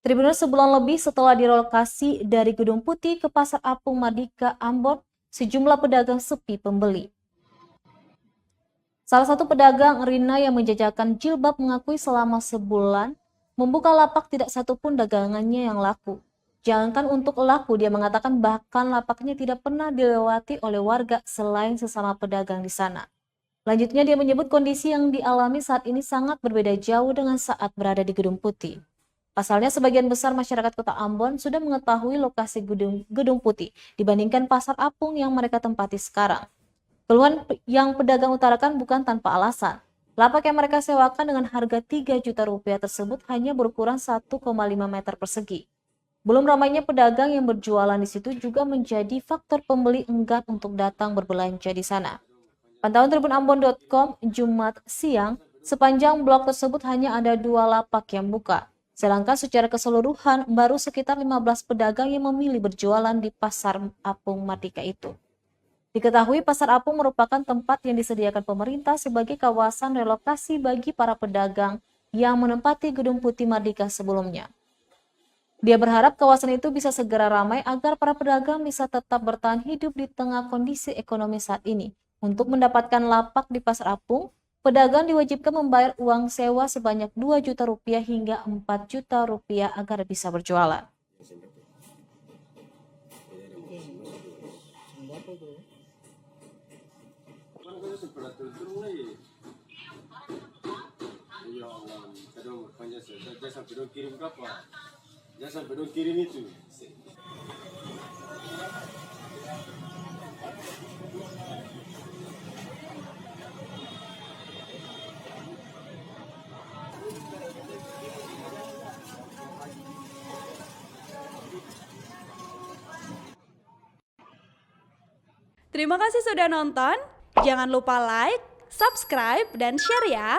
Tribunal sebulan lebih setelah direlokasi dari Gedung Putih ke Pasar Apung Mardika, Ambon, sejumlah pedagang sepi pembeli. Salah satu pedagang, Rina, yang menjajakan jilbab mengakui selama sebulan membuka lapak tidak satupun dagangannya yang laku. Jangankan untuk laku, dia mengatakan bahkan lapaknya tidak pernah dilewati oleh warga selain sesama pedagang di sana. Lanjutnya dia menyebut kondisi yang dialami saat ini sangat berbeda jauh dengan saat berada di Gedung Putih. Pasalnya sebagian besar masyarakat Kota Ambon sudah mengetahui lokasi Gedung Putih dibandingkan Pasar Apung yang mereka tempati sekarang. Keluhan yang pedagang utarakan bukan tanpa alasan. Lapak yang mereka sewakan dengan harga 3 juta rupiah tersebut hanya berukuran 1,5 meter persegi. Belum ramainya pedagang yang berjualan di situ juga menjadi faktor pembeli enggan untuk datang berbelanja di sana. Pantauan tribunambon.com Jumat siang, sepanjang blok tersebut hanya ada 2 lapak yang buka. Sedangkan secara keseluruhan baru sekitar 15 pedagang yang memilih berjualan di Pasar Apung Mardika itu. Diketahui Pasar Apung merupakan tempat yang disediakan pemerintah sebagai kawasan relokasi bagi para pedagang yang menempati Gedung Putih Mardika sebelumnya. Dia berharap kawasan itu bisa segera ramai agar para pedagang bisa tetap bertahan hidup di tengah kondisi ekonomi saat ini. Untuk mendapatkan lapak di Pasar Apung, pedagang diwajibkan membayar uang sewa sebanyak 2 juta rupiah hingga 4 juta rupiah agar bisa berjualan. Terima kasih sudah nonton. Jangan lupa like, subscribe, dan share ya.